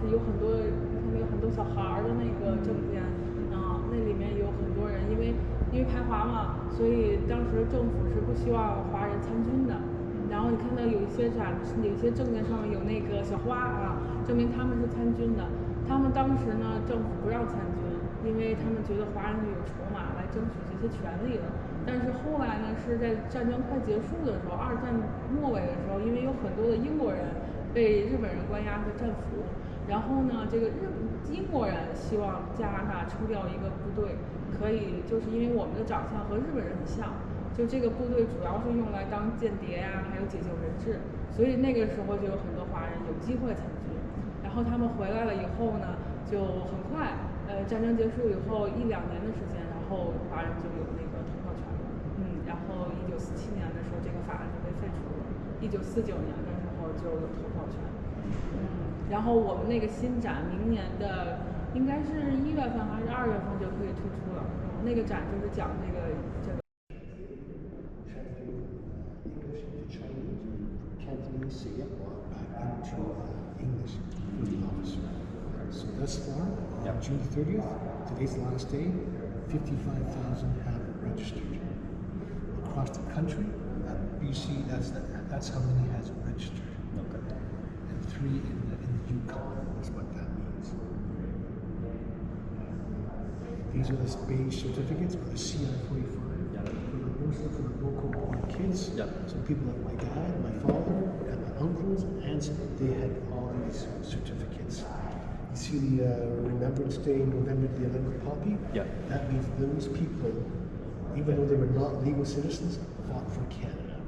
就是有很多，他们有很多小孩的那个证件啊，那里面有很多人，因为排华嘛，所以当时政府是不希望华人参军的。然后你看到有一些有一些证件上面有那个小花啊，证明他们是参军的。他们当时呢，政府不让参军，因为他们觉得华人有筹码来争取这些权利了。但是后来呢，是在战争快结束的时候，二战末尾的时候，因为有很多的英国人被日本人关押在战俘，然后呢，这个英国人希望加拿大抽调一个部队，可以就是因为我们的长相和日本人很像。就这个部队主要是用来当间谍呀，还有解救人质，所以那个时候就有很多华人有机会参军。然后他们回来了以后呢，就很快，战争结束以后1-2年的时间，然后华人就有那个投票权了。然后1947年的时候，这个法案就被废除了。1949年的时候就有投票权。然后我们那个新展明年的应该是1月份还是2月份就可以推出了。那个展就是讲这个。Into English for the officer. So thus far, June 30th, today's the last day, 55,000 have registered. Across the country, BC, that's how many has registered. Okay. And 3 in the Yukon is what that means. These are the beige certificates for the CI-45. Mostly for the local born kids. So people like my dad, my father, and my uncles and aunts, they had all these certificates. You see the Remembrance Day, November the 11th poppy? That means those people, even though they were not legal citizens, fought for Canada.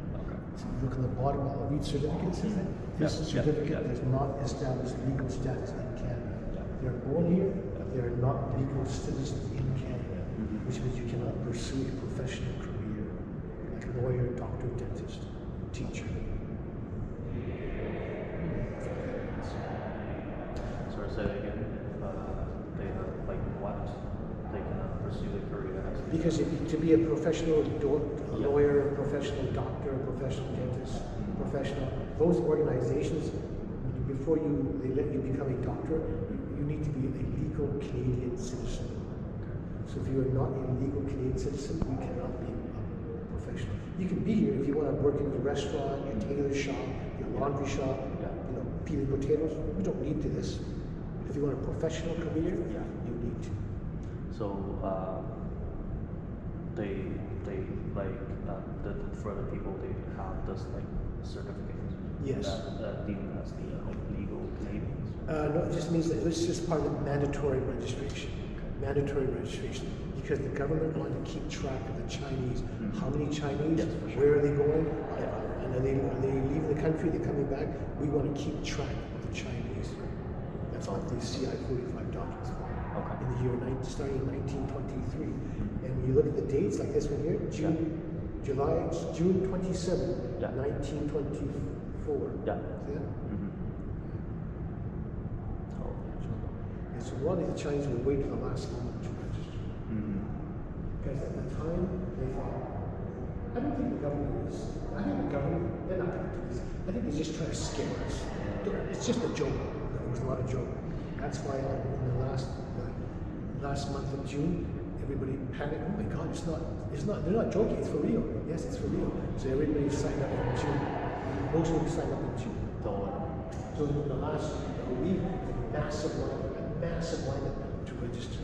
So you look at the bottom of each certificate, it says that this certificate does not establish legal status in Canada. They're born here, but they are not legal citizens in Canada, which means you cannot pursue a professional career. Lawyer, doctor, dentist, teacher. Sorry, say that again. They like what? They cannot pursue a career as because to be a professional lawyer, a professional doctor, a professional dentist, professional, those organizations, before they let you become a doctor, you need to be a legal Canadian citizen. So if you are not a legal Canadian citizen, you cannot be professional. You can be here if you want to work in your restaurant, your tailor shop, your laundry shop, peeling potatoes. We don't need to this. But if you want a professional career, you need to. So they like for the people they have this like certificate. Yes. That deemed as the legal Canadians. No, it just means that this is part of mandatory registration. Mandatory registration. Because the government wanted to keep track of the Chinese. How many Chinese? Where are they going? And are they leaving the country? They're coming back? We want to keep track of the Chinese. That's what these CI-45 documents for. In the year starting in 1923. And when you look at the dates, like this one here, June 27, 1924. See that? And so a lot of the Chinese will wait till the last moment to register. Because at the time, they thought, I don't think the government is, I think the government, they're not going to do this. I think they're just trying to scare us. It's just a joke. There was a lot of joke. That's why in the last month of June, everybody panicked. Oh my God, they're not joking, it's for real. Yes, it's for real. So everybody signed up in June. Most of them signed up in June. So in the last week, a massive lineup to register.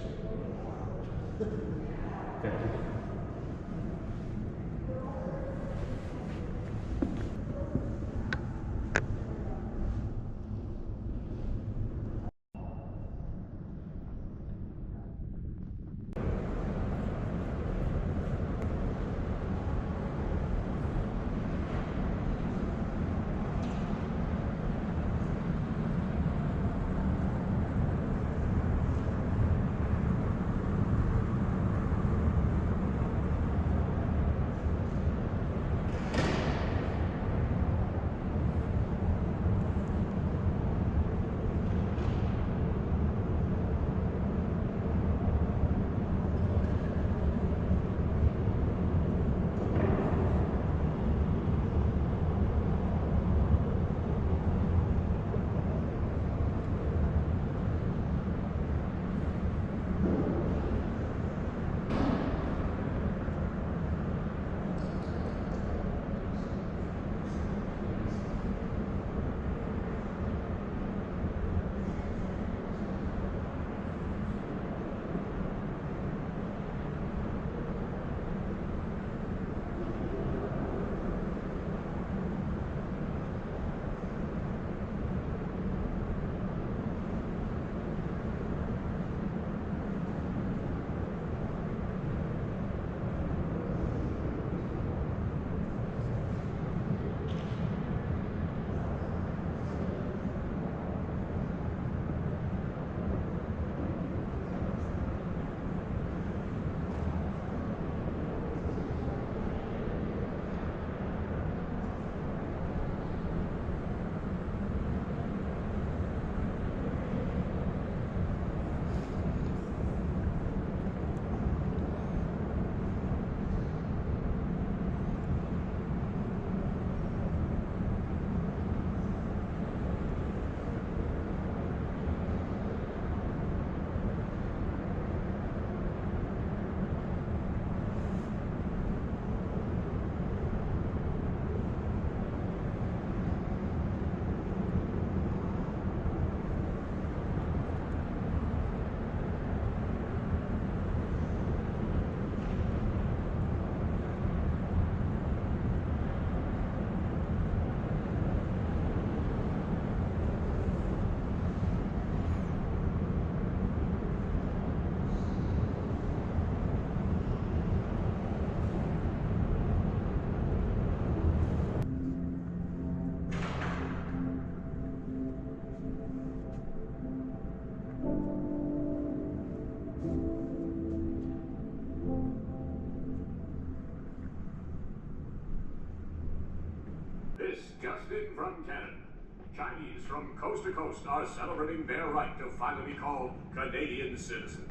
most are celebrating their right to finally be called Canadian citizens.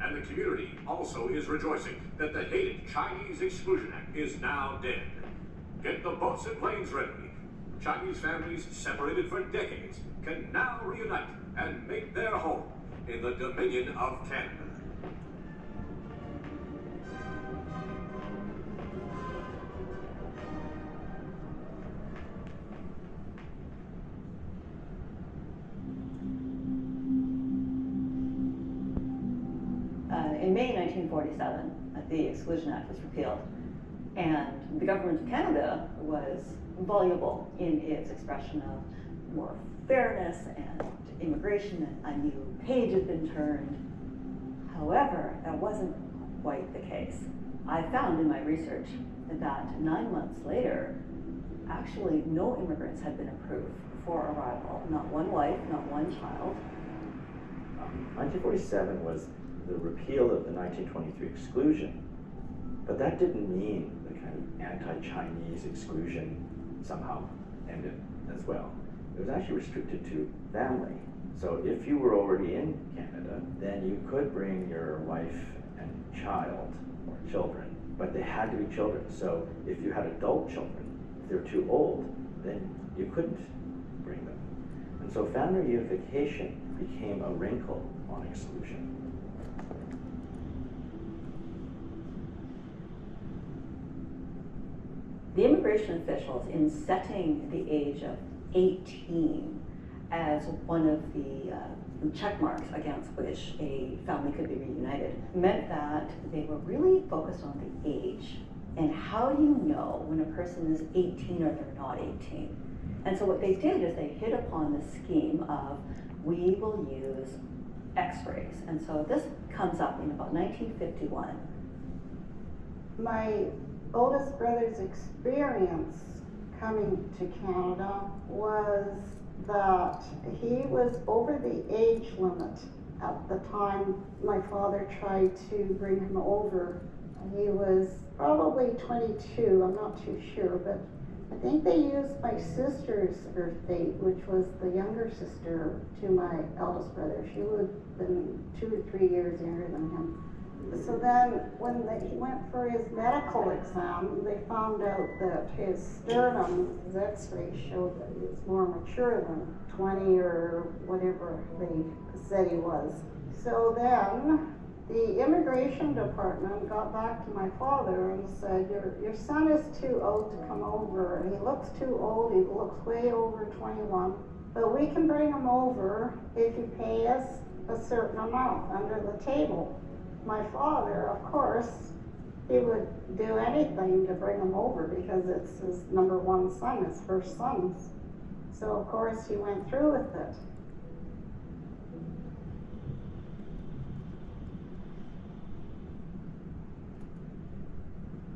And the community also is rejoicing that the hated Chinese Exclusion Act is now dead. Get the boats and planes ready. Chinese families separated for decades can now reunite and make their home in the Dominion of Canada. In May 1947, the Exclusion Act was repealed, and the government of Canada was voluble in its expression of more fairness and immigration, and a new page had been turned. However, that wasn't quite the case. I found in my research that 9 months later, actually no immigrants had been approved for arrival. Not one wife, not one child. 1947 was the repeal of the 1923 exclusion, but that didn't mean the kind of anti-Chinese exclusion somehow ended as well. It was actually restricted to family. So if you were already in Canada, then you could bring your wife and child or children, but they had to be children. So if you had adult children, if they were too old, then you couldn't bring them. And so family reunification became a wrinkle on exclusion. The immigration officials, in setting the age of 18 as one of the check marks against which a family could be reunited, meant that they were really focused on the age. And how do you know when a person is 18 or they're not 18? And so what they did is they hit upon the scheme of, we will use x-rays. And so this comes up in about 1951. My oldest brother's experience coming to Canada was that he was over the age limit at the time my father tried to bring him over. He was probably 22, I'm not too sure, but I think they used my sister's birth date, which was the younger sister to my eldest brother. She would have been 2 or 3 years younger than him. So then when he went for his medical exam, they found out that his sternum, his x-ray showed that he was more mature than 20 or whatever they said he was. So then the immigration department got back to my father and said, your son is too old to come over. He looks too old, he looks way over 21, but we can bring him over if you pay us a certain amount under the table. My father, of course, he would do anything to bring him over because it's his number one son, his first son. So of course he went through with it.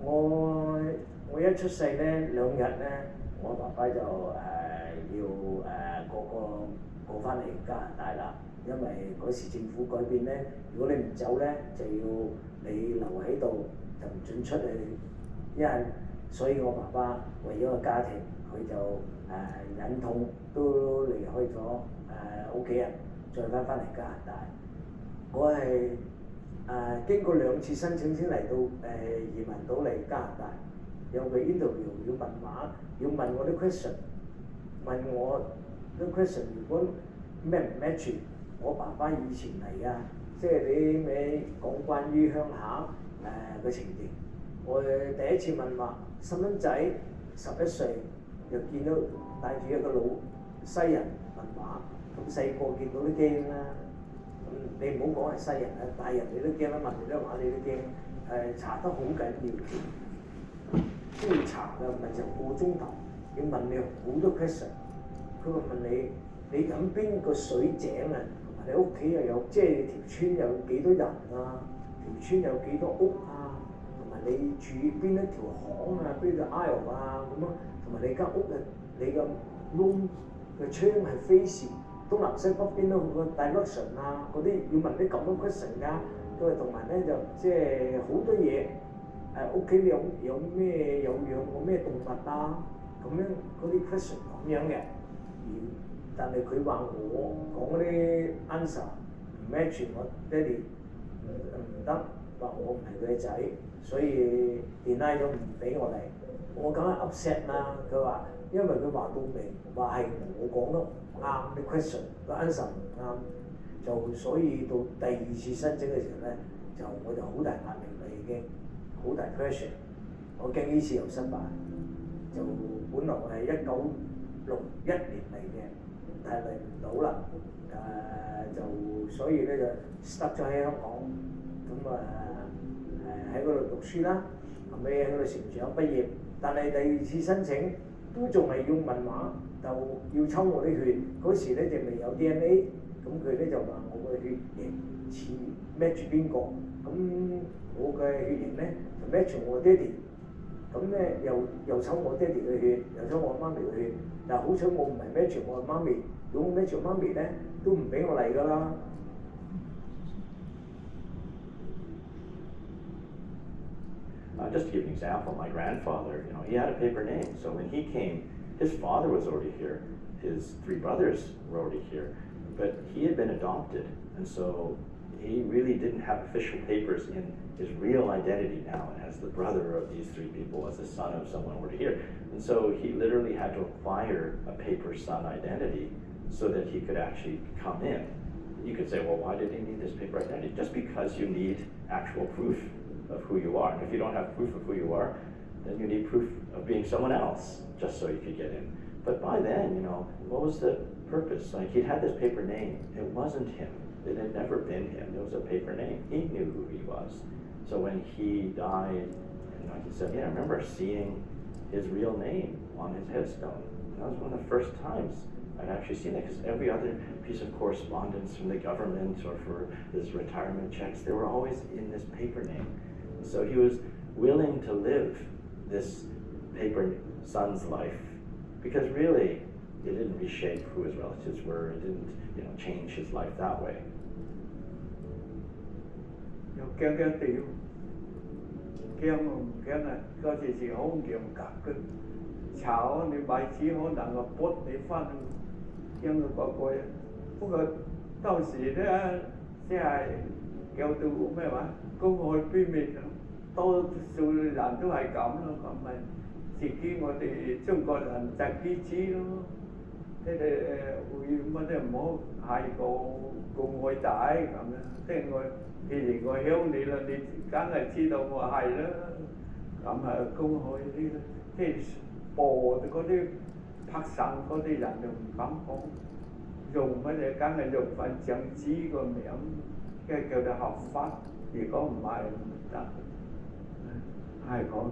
我一出世咧2日咧，我爸爸就要過返嚟加拿大啦。因為嗰時政府改變咧，如果你唔走咧，就要你留喺度，就唔准出去。所以我爸爸為咗個家庭，佢就忍痛都離開咗屋企人，再翻嚟加拿大。我係經過2次申請先嚟到移民到嚟加拿大，有個 interview 要問話，要問我啲 question， 問我啲 question 如果咩唔 match。我爸爸以前嚟啊，即係你咪講關於鄉下嘅情形。我第一次問話，細蚊仔11歲，又見到帶住一個老西人問話，咁細個見到都驚啦。你唔好講係西人啦，大人你都驚啦，問你啲話你都驚。查得好緊要，都要查㗎，問成個鐘頭，要問你好多 question。佢話問你飲邊個水井啊？你屋企又有，即係條村有幾多人啊？條村有幾多屋啊？同埋你住邊一條巷啊？邊條 aisle 啊？咁樣，同埋你間屋嘅你個 room 嘅窗係 face 東南西北邊都好個 direction 啊，嗰啲要問啲咁多 question 㗎。佢同埋咧就即係好多嘢屋企有咩有養過咩動物啊？咁樣嗰啲 question 咁樣嘅。但係佢話我講嗰啲 answer 唔 match 我爹哋唔得，話我唔係佢嘅仔，所以 deny 咗唔俾我嚟。我梗係 upset 啦。佢話因為佢話到明話係我講得唔啱啲 question 個 answer 唔啱，就所以到第二次申請嘅時候咧，我就好大壓力啦已經，好大 pressure。我驚呢次又失敗，就本來我係1961年嚟嘅，但係嚟唔到啦。就所以咧就 stuck 咗喺香港，咁喺嗰度讀書啦，後尾喺嗰度成長畢業，但係第二次申請都仲係用文碼，就要抽我啲血，嗰時咧就未有 DNA， 咁佢咧就話我個血型似 match 邊個，咁我嘅血型咧就 match 我爹哋，咁咧又抽我爹哋嘅血，又抽我媽咪嘅血，但好彩我唔係 match 我媽咪，如果 match 媽咪咧都唔俾我嚟㗎啦。Just to give an example, my grandfather, he had a paper name. So when he came, his father was already here. His 3 brothers were already here. But he had been adopted. And so he really didn't have official papers in his real identity now as the brother of these 3 people, as the son of someone already here. And so he literally had to acquire a paper son identity so that he could actually come in. You could say, well, why did he need this paper identity? Just because you need actual proof of who you are. And if you don't have proof of who you are, then you need proof of being someone else just so you could get in. But by then, what was the purpose? Like, he'd had this paper name. It wasn't him. It had never been him. It was a paper name. He knew who he was. So when he died in 1970, I remember seeing his real name on his headstone. And that was one of the first times I'd actually seen it, because every other piece of correspondence from the government or for his retirement checks, they were always in this paper name. So he was willing to live this paper son's life, because really it didn't reshape who his relatives were. It didn't, change his life that way. 又驚驚掉，驚我唔驚啊！嗰陣時好嚴格嘅，炒你買紙可能我撥你翻去，驚到個啊！不過當時咧，即係叫到咩話公開邊面啊！多數人都係咁咯，咁咪自己我哋中國人自己知咯。你哋會乜都唔好係個公開大咁樣，即係既然我曉你啦，你梗係知道我係啦，咁公開啲啦，即係播嗰啲拍散嗰啲人就唔敢講，用乜嘢梗係用份正紙個名，即係叫做合法。如果唔係唔得。係講。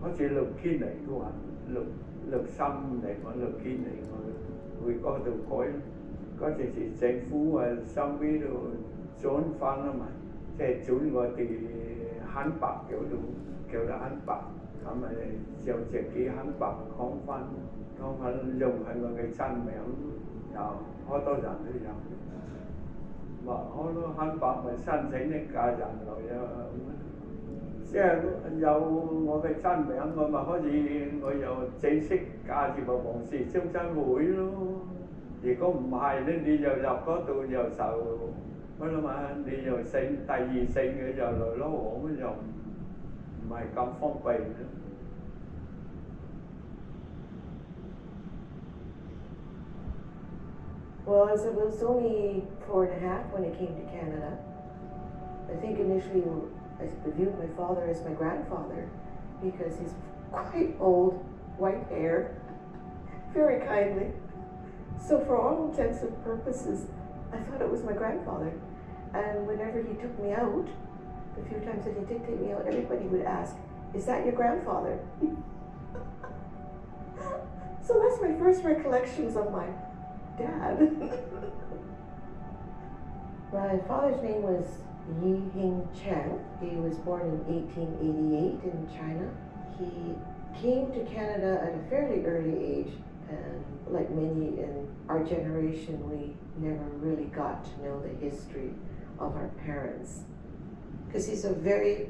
好似六天嚟嘅話，63嚟講6天嚟，我會嗰度改。嗰陣時政府收尾度轉翻啊嘛，即係轉我哋肯白叫做肯白，咁咪就自己肯白講翻用係我嘅真名，有好多人都有。話好多肯白咪申請啲嫁人來啊！即係有我嘅真名，我咪可以我又正式嫁住個皇室招真會咯。如果唔係咧，你又入嗰度又受乜啦嘛？你又姓第二姓嘅又來攞我，咁又唔係咁方便咯。Well, as it was only 4.5 when I came to Canada, I think initially I viewed my father as my grandfather because he's quite old, white hair, very kindly. So for all intents and purposes, I thought it was my grandfather. And whenever he took me out, the few times that he did take me out, everybody would ask, "Is that your grandfather?" So that's my first recollections of my dad. My father's name was Yi Hing Chen. He was born in 1888 in China. He came to Canada at a fairly early age And like many in our generation, we never really got to know the history of our parents. Because he's a very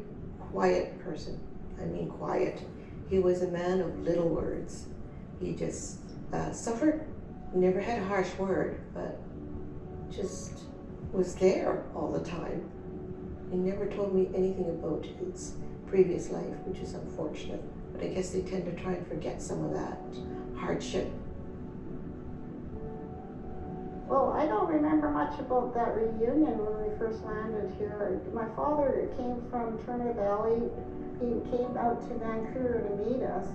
quiet person. I mean quiet. He was a man of little words. He just suffered, never had a harsh word, but just was there all the time. He never told me anything about his previous life, which is unfortunate. But I guess they tend to try and forget some of that hardship. Well, I don't remember much about that reunion when we first landed here. My father came from Turner Valley. He came out to Vancouver to meet us.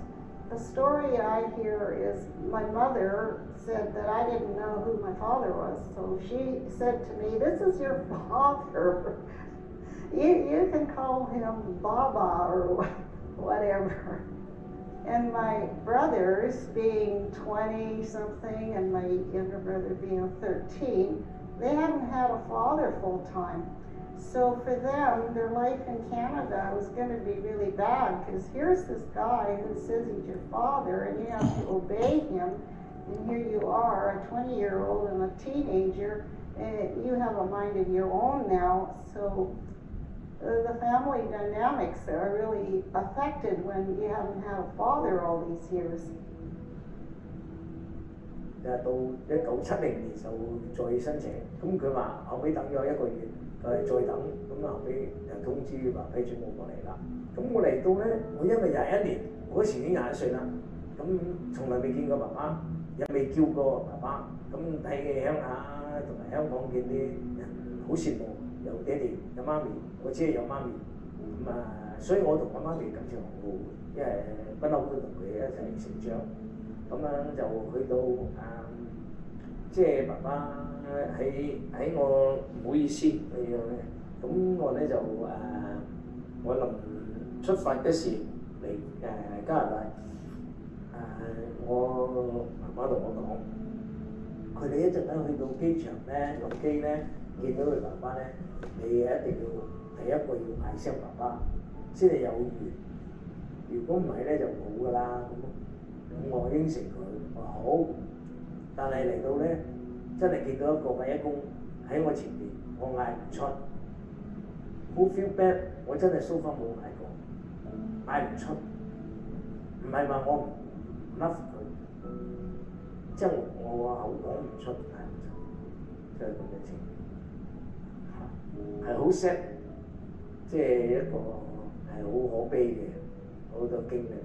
The story I hear is my mother said that I didn't know who my father was. So she said to me, "This is your father. You can call him Baba or whatever." And my brothers, being 20-something and my younger brother being 13, they hadn't had a father full time. So for them, their life in Canada was going to be really bad, because here's this guy who says he's your father and you have to obey him, and here you are, a 20-year-old and a teenager, and you have a mind of your own now. So the family dynamics are really affected when you haven't had a father all these years. 到1970年就再申請，咁佢話後尾等咗1個月，再等，咁後尾就通知話批准我過嚟啦。咁我嚟到咧，我因為21年，嗰時已經21歲啦，咁從來未見過爸爸，又未叫過爸爸，咁睇嘅鄉下同埋香港見啲人好羨慕，有爹哋有媽咪，我只係有媽咪，咁所以我同我媽咪感情好好，因為不嬲都同佢一齊成長。咁樣就去到即係爸爸喺我唔好意思咁樣咧，咁我咧就我臨出發嗰時嚟加拿大，我媽媽同我講，佢哋一陣間去到機場咧落機咧，見到佢爸爸咧，你一定要第一個要嗌聲爸爸，先係有緣。如果唔係咧就冇㗎啦咁我應承佢，我話好，但係嚟到咧，真係見到一個衞工喺我前邊，我嗌唔出，好 feel bad，我真係 so far 冇嗌過，嗌唔出，唔係話我唔 love 佢，即係我個口講唔出，嗌唔出，即係咁嘅情況，係好 sad，即係一個係好可悲嘅好多經歷。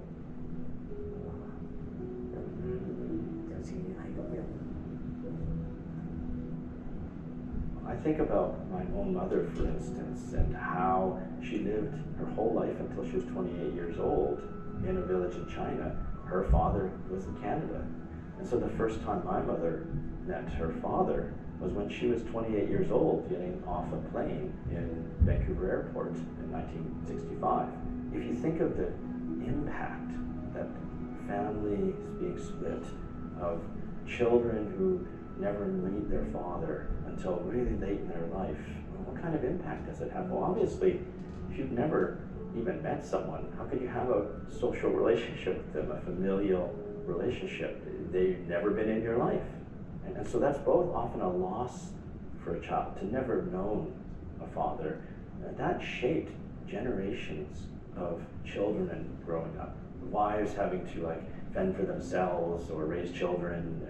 I think about my own mother, for instance, and how she lived her whole life until she was 28 years old in a village in China. Her father was in Canada. And so the first time my mother met her father was when she was 28 years old, getting off a plane in Vancouver Airport in 1965. If you think of the impact that families being split, of children who never meet their father until really late in their life, what kind of impact does it have? Well, obviously, if you've never even met someone, how could you have a social relationship with them, a familial relationship? They've never been in your life. And so that's both often a loss for a child to never have known a father. That shaped generations of children growing up. Wives having to fend for themselves or raise children,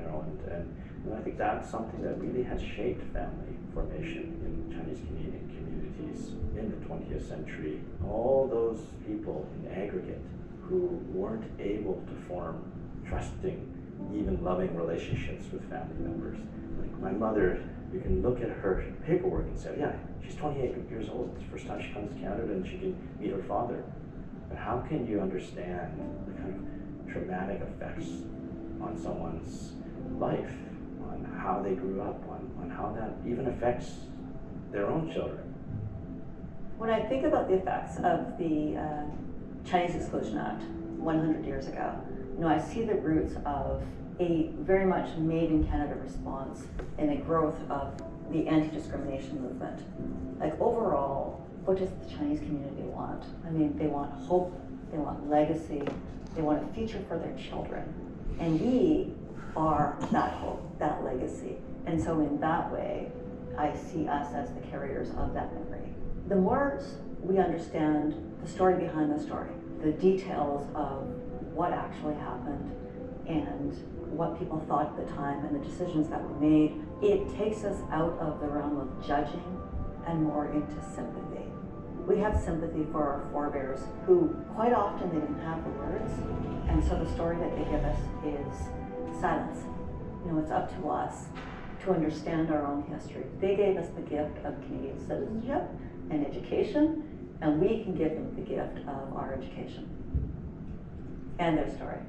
and I think that's something that really has shaped family formation in Chinese Canadian communities in the 20th century. All those people in aggregate who weren't able to form trusting, even loving relationships with family members. Like my mother, you can look at her paperwork and say, yeah, she's 28 years old. It's the first time she comes to Canada and she can meet her father. But how can you understand the kind of traumatic effects on someone's life, on how they grew up, on how that even affects their own children? When I think about the effects of the Chinese Exclusion Act 100 years ago, I see the roots of a very much made in Canada response and a growth of the anti-discrimination movement. Overall, what does the Chinese community want? I mean, they want hope, they want legacy, they want a future for their children. And we are that hope, that legacy. And so in that way, I see us as the carriers of that memory. The more we understand the story behind the story, the details of what actually happened and what people thought at the time and the decisions that were made, it takes us out of the realm of judging and more into sympathy. We have sympathy for our forebears who quite often they didn't have the words, and so the story that they give us is silence. You know, it's up to us to understand our own history. They gave us the gift of Canadian citizenship and education, and we can give them the gift of our education and their story.